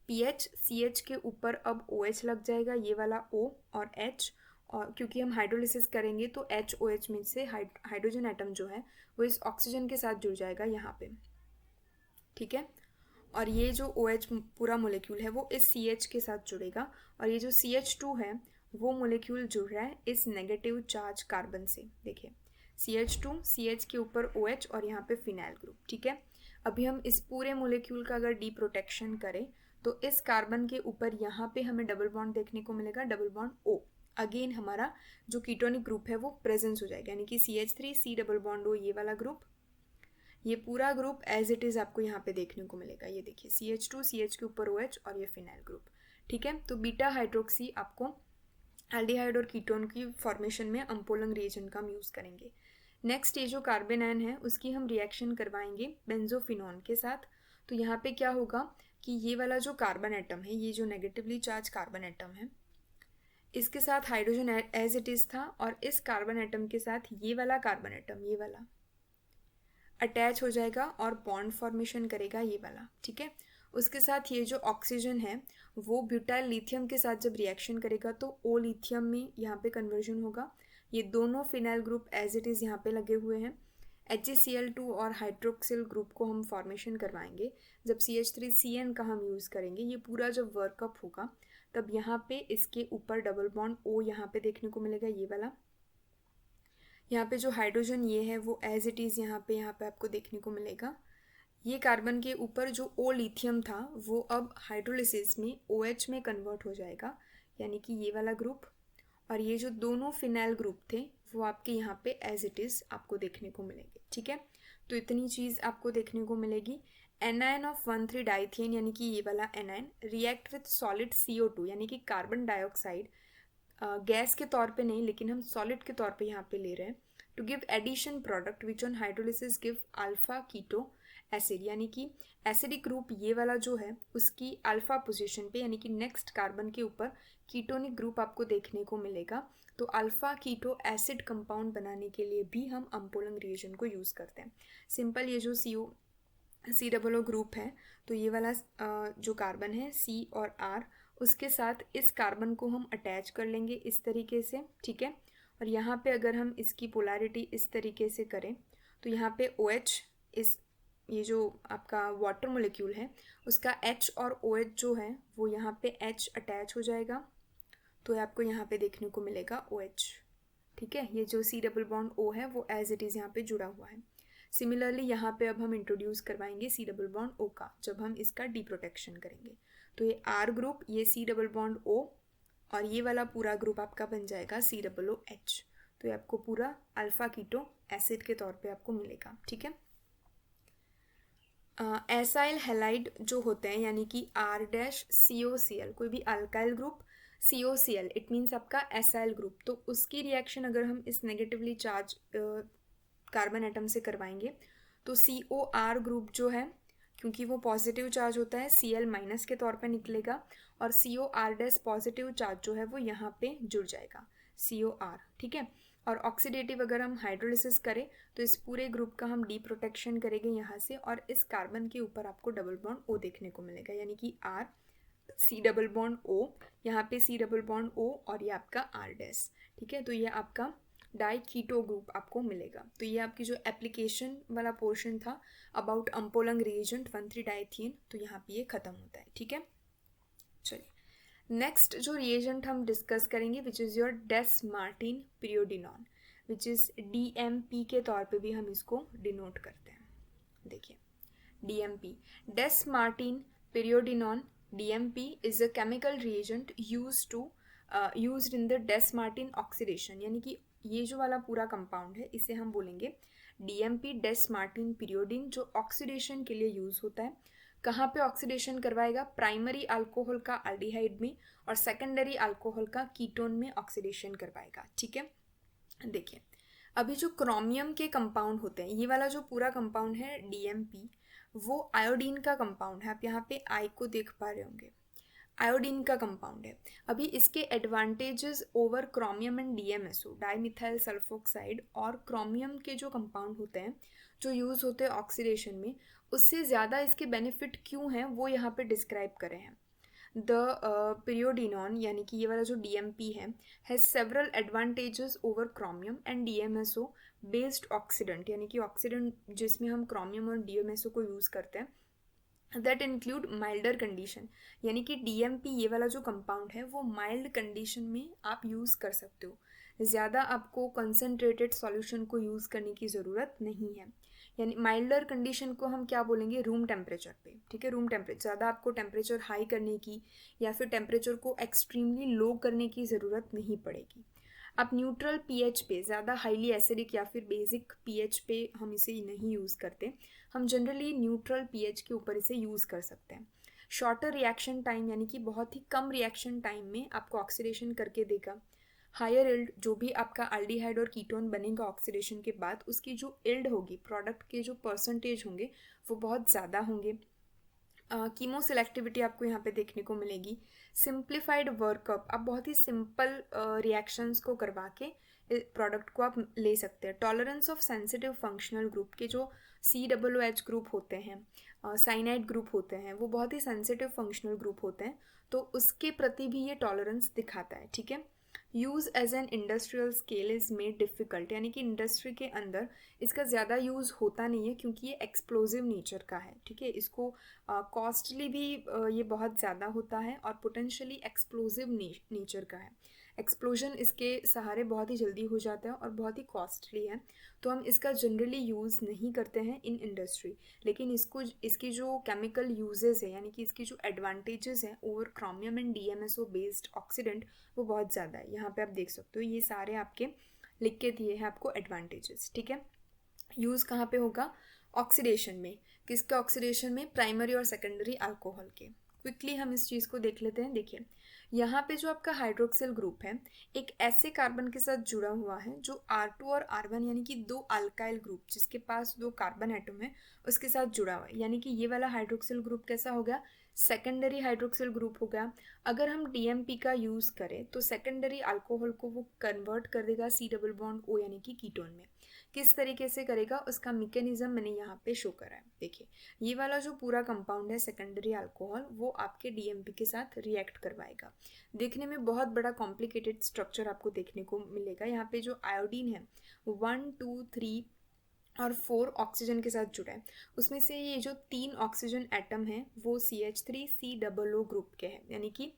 पीएच CH के ऊपर अब OH लग जाएगा, ये वाला O और H, और क्योंकि हम हाइड्रोलिसिस करेंगे तो HOH में से हाइड्रोजन एटम जो है वो इस ऑक्सीजन के साथ जुड़ जाएगा यहाँ पे। ठीक है, और ये जो OH पूरा मोलिक्यूल है वो इस CH के साथ जुड़ेगा, और ये जो CH2 है वो मोलिक्यूल जुड़ रहा है इस नेगेटिव चार्ज कार्बन से। देखिए CH2, CH के ऊपर OH और यहाँ पे फिनाइल ग्रुप। ठीक है, अभी हम इस पूरे मोलिक्यूल का अगर डी प्रोटेक्शन करें तो इस कार्बन के ऊपर यहाँ पे हमें डबल बॉन्ड देखने को मिलेगा, डबल बॉन्ड O। अगेन हमारा जो कीटोनिक ग्रुप है वो प्रेजेंस हो जाएगा, यानी कि CH3 C double bond O, ये वाला ग्रुप, ये पूरा ग्रुप एज इट इज़ आपको यहाँ पे देखने को मिलेगा। ये देखिए CH2, CH के ऊपर OH और ये फिनाइल ग्रुप। ठीक है, तो बीटा हाइड्रोक्सी आपको एल्डिहाइड और कीटोन की फॉर्मेशन में अम्पोलंग रिएजेंट का हम यूज़ करेंगे। नेक्स्ट ये जो कार्बन आयन है उसकी हम रिएक्शन करवाएंगे बेंजोफिनॉन के साथ। तो यहाँ पे क्या होगा कि ये वाला जो कार्बन एटम है, ये जो नेगेटिवली चार्ज कार्बन एटम है, इसके साथ हाइड्रोजन एज इट इज़ था, और इस कार्बन एटम के साथ ये वाला कार्बन एटम, ये वाला अटैच हो जाएगा और बॉन्ड फॉर्मेशन करेगा ये वाला। ठीक है, उसके साथ ये जो ऑक्सीजन है वो ब्यूटाइल लिथियम के साथ जब रिएक्शन करेगा तो O लिथियम में यहाँ पे कन्वर्जन होगा। ये दोनों phenyl group as it is यहाँ पे लगे हुए हैं। HgCl2 और हाइड्रोक्सिल ग्रुप को हम फॉर्मेशन करवाएंगे जब CH3CN का हम यूज़ करेंगे। ये पूरा जब वर्कअप होगा तब यहाँ पे इसके ऊपर डबल बॉन्ड O यहाँ पे देखने को मिलेगा, ये वाला। यहाँ पे जो हाइड्रोजन ये है वो एज इट इज़ यहाँ पे आपको देखने को मिलेगा। ये कार्बन के ऊपर जो O लिथियम था वो अब हाइड्रोलिसिस में OH में कन्वर्ट हो जाएगा, यानी कि ये वाला ग्रुप, और ये जो दोनों फिनाइल ग्रुप थे वो आपके यहाँ पे एज इट इज़ आपको देखने को मिलेंगे। ठीक है, तो इतनी चीज़ आपको देखने को मिलेगी। एनाइन ऑफ 1,3 डाइथीन, यानी कि ये वाला A9, react with solid CO2, यानी कि कार्बन डाइऑक्साइड, गैस के तौर पे नहीं लेकिन हम सॉलिड के तौर पे यहाँ पे ले रहे हैं, to give addition product which on hydrolysis give alpha keto acid, यानी कि एसिडिक ग्रुप ये वाला जो है उसकी अल्फा पोजीशन पे यानी कि नेक्स्ट कार्बन के ऊपर कीटोनिक ग्रुप आपको देखने को मिलेगा। तो अल्फा कीटो एसिड कंपाउंड बनाने के लिए भी हम अम्पोलंग रिएजेंट को यूज़ करते हैं। सिंपल ये जो COO ग्रुप है, तो ये वाला जो कार्बन है C और R, उसके साथ इस कार्बन को हम अटैच कर लेंगे इस तरीके से, ठीक है। और यहाँ पे अगर हम इसकी पोलैरिटी इस तरीके से करें तो यहाँ पे OH, इस ये जो आपका वाटर मोलिक्यूल है उसका H और OH जो है वो यहाँ पे H अटैच हो जाएगा, तो आपको यहाँ पे देखने को मिलेगा OH, ठीक है। ये जो C डबल बॉन्ड O है वो एज इट इज़ यहाँ पे जुड़ा हुआ है। सिमिलरली यहाँ पे अब हम इंट्रोड्यूस करवाएंगे C डबल बॉन्ड O का, जब हम इसका डीप्रोटेक्शन करेंगे। तो ये R ग्रुप, ये C डबल बॉन्ड O, और ये वाला पूरा ग्रुप आपका बन जाएगा COOH। तो ये आपको पूरा अल्फा कीटो एसिड के तौर पे आपको मिलेगा, ठीक है। एसाइल हैलाइड जो होते हैं यानी कि R-COCl, कोई भी alkyl group COCl, it means आपका एसाइल ग्रुप, तो उसकी रिएक्शन अगर हम इस नेगेटिवली चार्ज कार्बन एटम से करवाएंगे तो COR ग्रुप जो है, क्योंकि वो पॉजिटिव चार्ज होता है, Cl माइनस के तौर पे निकलेगा, और COR- पॉजिटिव चार्ज जो है वो यहाँ पे जुड़ जाएगा COR, ठीक है। और ऑक्सीडेटिव अगर हम हाइड्रोलिसिस करें तो इस पूरे ग्रुप का हम डी प्रोटेक्शन करेंगे यहाँ से, और इस कार्बन के ऊपर आपको डबल बॉन्ड O देखने को मिलेगा, यानी कि R C double bond O, यहाँ पे C डबल बॉन्ड O और ये आपका R-, ठीक है। तो ये आपका डाई कीटो ग्रुप आपको मिलेगा। तो ये आपकी जो एप्लीकेशन वाला पोर्शन था अबाउट अम्पोलंग रिएजेंट 1,3-डाइथीन, तो यहाँ पे ये ख़त्म होता है, ठीक है। चलिए नेक्स्ट जो रिएजेंट हम डिस्कस करेंगे which is your Dess Martin periodinane, which is DMP के तौर पे भी हम इसको डिनोट करते हैं। देखिए DMP, Dess Martin periodinane, DMP is a chemical reagent used in the Dess Martin oxidation, यानी कि ये जो वाला पूरा कंपाउंड है इसे हम बोलेंगे DMP डेस मार्टिन पीरियोडिन, जो ऑक्सीडेशन के लिए यूज़ होता है। कहाँ पे ऑक्सीडेशन करवाएगा? प्राइमरी अल्कोहल का अल्डिहाइड में और सेकेंडरी अल्कोहल का कीटोन में ऑक्सीडेशन करवाएगा, ठीक है। देखिए अभी जो क्रोमियम के कंपाउंड होते हैं, ये वाला जो पूरा कंपाउंड है DMP, वो आयोडीन का कंपाउंड है। आप यहाँ पे आई को देख पा रहे होंगे, आयोडीन का कंपाउंड है। अभी इसके advantages over chromium and DMSO, dimethyl sulphoxide, और क्रोमियम के जो कंपाउंड होते हैं जो यूज़ होते हैं ऑक्सीडेशन में, उससे ज़्यादा इसके बेनिफिट क्यों हैं वो यहाँ पे डिस्क्राइब करे हैं। द पीरियोडिनॉन यानी कि ये वाला जो DMP है several advantages over chromium and DMSO based oxidant, यानी कि ऑक्सीडेंट जिसमें हम क्रोमियम और DMSO को यूज़ करते हैं, दैट इंक्लूड माइल्डर कंडीशन, यानी कि DMP ये वाला जो कंपाउंड है वो माइल्ड कंडीशन में आप यूज़ कर सकते हो, ज़्यादा आपको कंसनट्रेटेड सॉल्यूशन को यूज़ करने की ज़रूरत नहीं है। यानी माइल्डर कंडीशन को हम क्या बोलेंगे? रूम टेम्परेचर पे, ठीक है। रूम टेम्परेचर, ज़्यादा आपको टेम्परेचर हाई करने की या फिर टेम्परेचर को एक्सट्रीमली लो करने की ज़रूरत नहीं पड़ेगी। अब न्यूट्रल pH पे, ज़्यादा हाईली एसिडिक या फिर बेसिक pH पे हम इसे नहीं यूज़ करते, हम जनरली न्यूट्रल pH के ऊपर इसे यूज़ कर सकते हैं। शॉर्टर रिएक्शन टाइम, यानी कि बहुत ही कम रिएक्शन टाइम में आपको ऑक्सीडेशन करके देगा। हायर इल्ड, जो भी आपका अल्डिहाइड और कीटोन बनेगा ऑक्सीडेशन के बाद, उसकी जो इल्ड होगी, प्रोडक्ट के जो परसेंटेज होंगे वो बहुत ज़्यादा होंगे। कीमो सिलेक्टिविटी आपको यहाँ पे देखने को मिलेगी। सिंप्लीफाइड वर्कअप, आप बहुत ही सिंपल रिएक्शंस को करवा के प्रोडक्ट को आप ले सकते हैं। Tolerance of sensitive functional group के जो COOH ग्रुप होते हैं, साइनाइड ग्रुप होते हैं, वो बहुत ही सेंसिटिव फंक्शनल ग्रुप होते हैं, तो उसके प्रति भी ये टॉलरेंस दिखाता है, ठीक है। Use as an industrial scale is made difficult, यानी कि इंडस्ट्री के अंदर इसका ज़्यादा यूज़ होता नहीं है क्योंकि ये एक्सप्लोजिव नेचर का है, ठीक है। इसको कॉस्टली भी ये बहुत ज़्यादा होता है और पोटेंशियली एक्सप्लोजिव नेचर का है। एक्सप्लोजन इसके सहारे बहुत ही जल्दी हो जाता है और बहुत ही कॉस्टली है, तो हम इसका जनरली यूज़ नहीं करते हैं इन इंडस्ट्री। लेकिन इसकी जो केमिकल यूजेस है, यानी कि इसकी जो एडवांटेजेस हैं over chromium and DMSO based oxidant, वो बहुत ज़्यादा है। यहाँ पे आप देख सकते हो ये सारे आपके लिख के दिए हैं आपको एडवांटेजेस, ठीक है। यूज़ कहाँ पे होगा? ऑक्सीडेशन में। किसके ऑक्सीडेशन में? प्राइमरी और सेकेंडरी अल्कोहल के। क्विकली हम इस चीज़ को देख लेते हैं। देखिए यहाँ पे जो आपका हाइड्रोक्सिल ग्रुप है एक ऐसे कार्बन के साथ जुड़ा हुआ है जो R2 और R1 यानी कि दो अल्काइल ग्रुप जिसके पास दो कार्बन एटम है उसके साथ जुड़ा हुआ है। यानी कि ये वाला हाइड्रोक्सिल ग्रुप कैसा हो गया, सेकेंडरी हाइड्रोक्सिल ग्रुप हो गया। अगर हम डीएमपी का यूज़ करें तो सेकेंडरी अल्कोहल को वो कन्वर्ट कर देगा सी डबल बॉन्ड ओ यानी कि कीटोन में। किस तरीके से करेगा उसका मैकेनिज्म मैंने यहाँ पे शो करा है। देखिए ये वाला जो पूरा कंपाउंड है सेकेंडरी अल्कोहल वो आपके डीएमपी के साथ रिएक्ट करवाएगा। देखने में बहुत बड़ा कॉम्प्लिकेटेड स्ट्रक्चर आपको देखने को मिलेगा। यहाँ पे जो आयोडीन है 1 2 3 और 4 ऑक्सीजन के साथ जुड़ा है। उसमें से ये जो 3 ऑक्सीजन एटम हैं वो CH3COO ग्रुप के हैं, यानी कि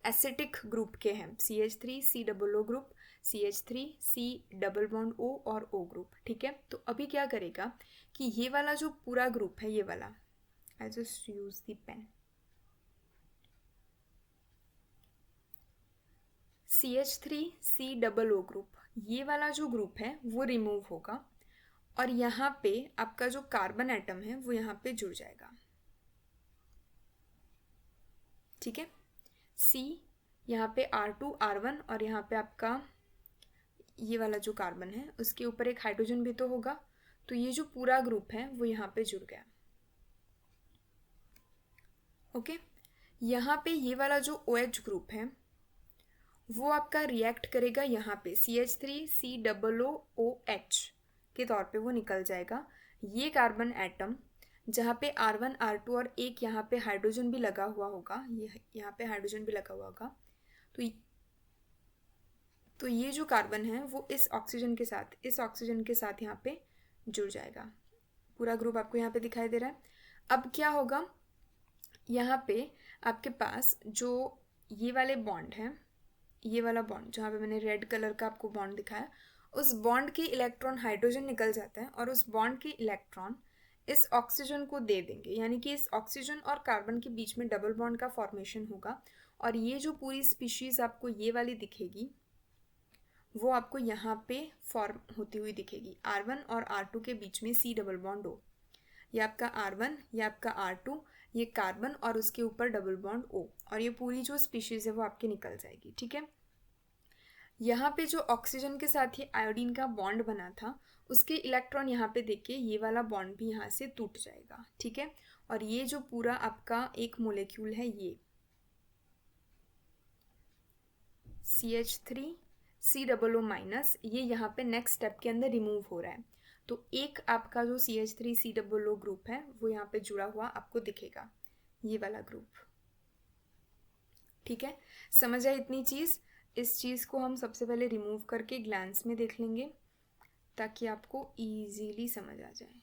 एसिटिक ग्रुप के हैं। CH3COO group, CH3C double bond O और O ग्रुप। ठीक है, तो अभी क्या करेगा कि ये वाला जो पूरा ग्रुप है, ये वाला, I just use the pen, CH3COO group, ये वाला जो ग्रुप है वो रिमूव होगा और यहाँ पे आपका जो कार्बन एटम है वो यहाँ पे जुड़ जाएगा। ठीक है, C यहाँ पे R2 R1 और यहाँ पे आपका ये वाला जो कार्बन है उसके ऊपर एक हाइड्रोजन भी तो होगा, तो ये जो पूरा ग्रुप है वो यहाँ पे जुड़ गया। ओके, यहाँ पे ये वाला जो OH ग्रुप है वो आपका रिएक्ट करेगा यहाँ पे CH3COOH के तौर पे वो निकल जाएगा। ये कार्बन एटम जहाँ पे R1 R2 और एक यहाँ पे हाइड्रोजन भी लगा हुआ होगा, ये यहाँ पे हाइड्रोजन भी लगा हुआ होगा, तो ये जो कार्बन है वो इस ऑक्सीजन के साथ यहाँ पे जुड़ जाएगा। पूरा ग्रुप आपको यहाँ पे दिखाई दे रहा है। अब क्या होगा, यहाँ पे आपके पास जो ये वाले बॉन्ड हैं, ये वाला बॉन्ड जहाँ पे मैंने रेड कलर का आपको बॉन्ड दिखाया, उस बॉन्ड के इलेक्ट्रॉन हाइड्रोजन निकल जाता है और उस बॉन्ड के इलेक्ट्रॉन इस ऑक्सीजन को दे देंगे, यानी कि इस ऑक्सीजन और कार्बन के बीच में डबल बॉन्ड का फॉर्मेशन होगा। और ये जो पूरी स्पीशीज आपको ये वाली दिखेगी वो आपको यहाँ पे फॉर्म होती हुई दिखेगी। R1 और R2 के बीच में C डबल बॉन्ड O, ये आपका R1, ये आपका R2, ये कार्बन और उसके ऊपर डबल बॉन्ड O, और ये पूरी जो स्पीशीज है वो आपकी निकल जाएगी। ठीक है, यहाँ पे जो ऑक्सीजन के साथ ही आयोडीन का बॉन्ड बना था उसके इलेक्ट्रॉन यहाँ पे देख के ये वाला बॉन्ड भी यहाँ से टूट जाएगा। ठीक है, और ये जो पूरा आपका एक मोलेक्यूल है ये CH3COO माइनस, ये यहाँ पे नेक्स्ट स्टेप के अंदर रिमूव हो रहा है। तो एक आपका जो CH3COO ग्रुप है वो यहाँ पे जुड़ा हुआ आपको दिखेगा, ये वाला ग्रुप। ठीक है, समझ आए इतनी चीज़। इस चीज़ को हम सबसे पहले रिमूव करके ग्लैंस में देख लेंगे ताकि आपको इजीली समझ आ जाए।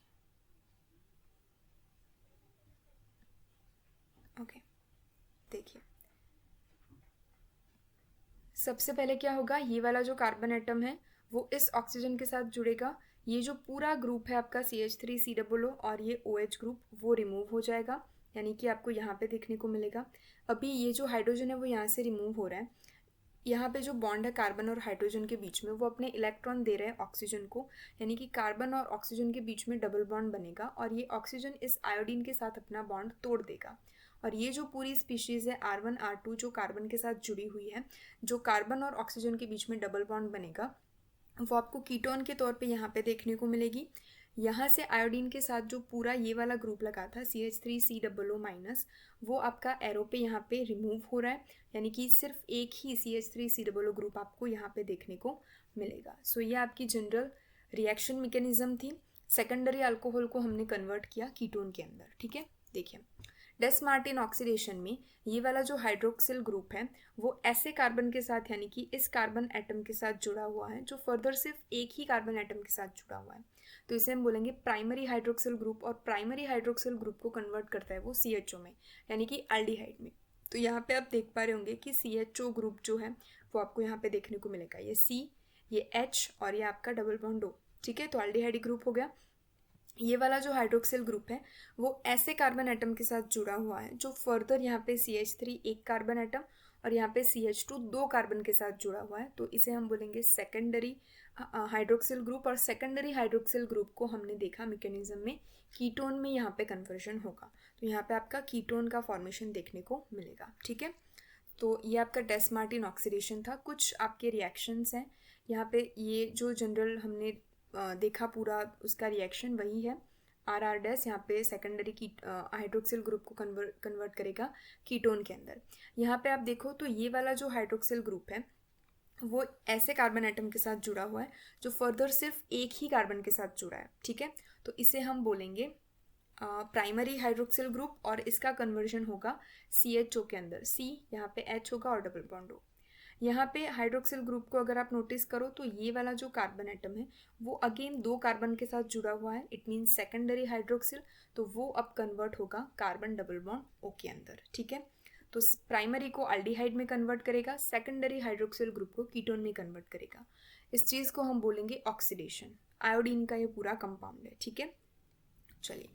ओके, देखिए सबसे पहले क्या होगा, ये वाला जो कार्बन एटम है वो इस ऑक्सीजन के साथ जुड़ेगा। ये जो पूरा ग्रुप है आपका CH3COO और ये OH ग्रुप वो रिमूव हो जाएगा, यानी कि आपको यहाँ पे देखने को मिलेगा। अभी ये जो हाइड्रोजन है वो यहाँ से रिमूव हो रहा है। यहाँ पे जो बॉन्ड है कार्बन और हाइड्रोजन के बीच में वो अपने इलेक्ट्रॉन दे रहे हैं ऑक्सीजन को, यानी कि कार्बन और ऑक्सीजन के बीच में डबल बॉन्ड बनेगा और ये ऑक्सीजन इस आयोडीन के साथ अपना बॉन्ड तोड़ देगा। और ये जो पूरी स्पीशीज़ है R1 R2 जो कार्बन के साथ जुड़ी हुई है, जो कार्बन और ऑक्सीजन के बीच में डबल बॉन्ड बनेगा वो आपको कीटोन के तौर पे यहाँ पे देखने को मिलेगी। यहाँ से आयोडीन के साथ जो पूरा ये वाला ग्रुप लगा था CH3COO माइनस, वो आपका एरो पे यहाँ पे रिमूव हो रहा है, यानी कि सिर्फ एक ही CH3COO ग्रुप आपको यहाँ पे देखने को मिलेगा। सो ये आपकी जनरल रिएक्शन मैकेनिज्म थी। सेकेंडरी अल्कोहल को हमने कन्वर्ट किया कीटोन के अंदर। ठीक है, देखिए डेस मार्टिन ऑक्सीडेशन में ये वाला जो हाइड्रोक्सिल ग्रुप है वो ऐसे कार्बन के साथ, यानी कि इस कार्बन एटम के साथ जुड़ा हुआ है जो फर्दर सिर्फ एक ही कार्बन एटम के साथ जुड़ा हुआ है, तो इसे हम बोलेंगे प्राइमरी हाइड्रोक्सिल ग्रुप। और प्राइमरी हाइड्रोक्सिल ग्रुप को कन्वर्ट करता है वो CHO में, यानी कि एल्डिहाइड में। तो यहाँ पे आप देख पा रहे होंगे कि CHO ग्रुप जो है वो आपको यहाँ पे देखने को मिलेगा, ये C, ये H और ये आपका डबल बॉन्ड O। ठीक है, तो एल्डिहाइड ग्रुप हो गया। ये वाला जो हाइड्रोक्सिल ग्रुप है वो ऐसे कार्बन एटम के साथ जुड़ा हुआ है जो फर्दर यहाँ पे CH3 एक कार्बन एटम और यहाँ पे CH2 दो कार्बन के साथ जुड़ा हुआ है, तो इसे हम बोलेंगे सेकेंडरी हाइड्रोक्सिल ग्रुप। और सेकेंडरी हाइड्रोक्सिल ग्रुप को हमने देखा मैकेनिज्म में कीटोन में यहाँ पे कन्वर्जन होगा। तो यहाँ पे आपका कीटोन का फॉर्मेशन देखने को मिलेगा, ठीक है। तो ये आपका डेस मार्टिन ऑक्सीडेशन था। कुछ आपके रिएक्शंस हैं यहाँ पे, ये जो जनरल हमने देखा पूरा उसका रिएक्शन वही है। आर डैश यहाँ पे सेकेंडरी की हाइड्रोक्सिल ग्रुप को कन्वर्ट करेगा कीटोन के अंदर। यहाँ पे आप देखो तो ये वाला जो हाइड्रोक्सिल ग्रुप है वो ऐसे कार्बन एटम के साथ जुड़ा हुआ है जो फर्दर सिर्फ एक ही कार्बन के साथ जुड़ा है, ठीक है। तो इसे हम बोलेंगे प्राइमरी हाइड्रोक्सिल ग्रुप, और इसका कन्वर्जन होगा CHO के अंदर। C यहाँ पे H होगा और डबल बॉन्ड हो। यहाँ पे हाइड्रोक्सिल ग्रुप को अगर आप नोटिस करो तो ये वाला जो कार्बन एटम है वो अगेन 2 कार्बन के साथ जुड़ा हुआ है, इट मीन्स सेकेंडरी हाइड्रोक्सिल। तो वो अब कन्वर्ट होगा कार्बन डबल बॉन्ड O के अंदर, ठीक है। तो प्राइमरी को अल्डिहाइड में कन्वर्ट करेगा, सेकेंडरी हाइड्रोक्सिल ग्रुप को कीटोन में कन्वर्ट करेगा। इस चीज़ को हम बोलेंगे ऑक्सीडेशन। आयोडीन का ये पूरा कंपाउंड है, ठीक है। चलिए,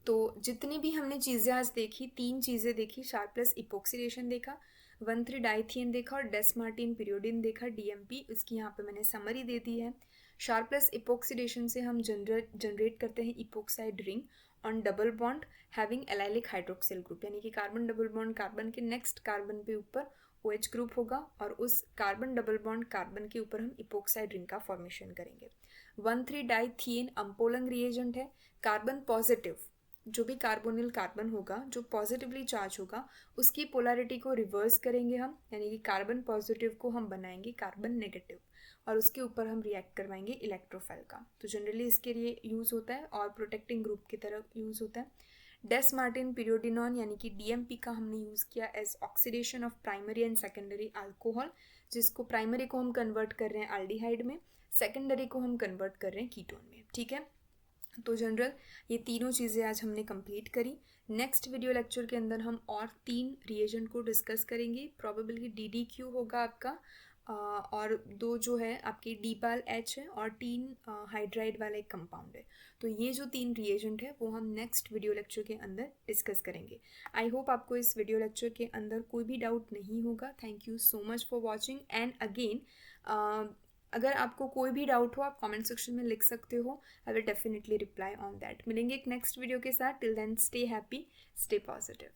तो जितनी भी हमने चीज़ें आज देखी, 3 चीज़ें देखी, शार्पलेस इपोक्सीडेशन देखा, 1,3 डाइथियन देखा और डेस मार्टिन पीरियोडिन देखा, DMP, इसकी यहाँ पे मैंने समरी दे दी है। शार्पलेस इपोक्सीडेशन से हम जनरेट करते हैं epoxide ring on double bond having allylic hydroxyl group, यानी कि कार्बन डबल बॉन्ड कार्बन के नेक्स्ट कार्बन पे ऊपर OH ग्रुप होगा और उस कार्बन डबल बॉन्ड कार्बन के ऊपर हम इपोक्साइड रिंग का फॉर्मेशन करेंगे। 1,3 डाइथियन अम्पोलंग रिएजेंट है। कार्बन पॉजिटिव, जो भी कार्बोनिल कार्बन होगा जो पॉजिटिवली चार्ज होगा उसकी पोलैरिटी को रिवर्स करेंगे हम, यानी कि कार्बन पॉजिटिव को हम बनाएंगे कार्बन नेगेटिव और उसके ऊपर हम रिएक्ट करवाएंगे इलेक्ट्रोफाइल का। तो जनरली इसके लिए यूज़ होता है और प्रोटेक्टिंग ग्रुप की तरह यूज़ होता है। डेस मार्टिन पीरियोडिनॉन यानी कि DMP का हमने यूज़ किया as oxidation of primary and secondary alcohol, जिसको प्राइमरी को हम कन्वर्ट कर रहे हैं अल्डिहाइड में, सेकेंडरी को हम कन्वर्ट कर रहे हैं कीटोन में, ठीक है। तो जनरल ये तीनों चीज़ें आज हमने कंप्लीट करी। नेक्स्ट वीडियो लेक्चर के अंदर हम और 3 रिएजेंट को डिस्कस करेंगे। प्रोबेबली DDQ होगा आपका, और 2 जो है आपकी डीपाल H है और 3 हाइड्राइड वाला एक कंपाउंड है। तो ये जो 3 रिएजेंट है वो हम नेक्स्ट वीडियो लेक्चर के अंदर डिस्कस करेंगे। आई होप आपको इस वीडियो लेक्चर के अंदर कोई भी डाउट नहीं होगा। Thank you so much for watching and again अगर आपको कोई भी डाउट हो आप कमेंट सेक्शन में लिख सकते हो, I will definitely reply on that. मिलेंगे एक नेक्स्ट वीडियो के साथ। Till then stay happy, stay positive.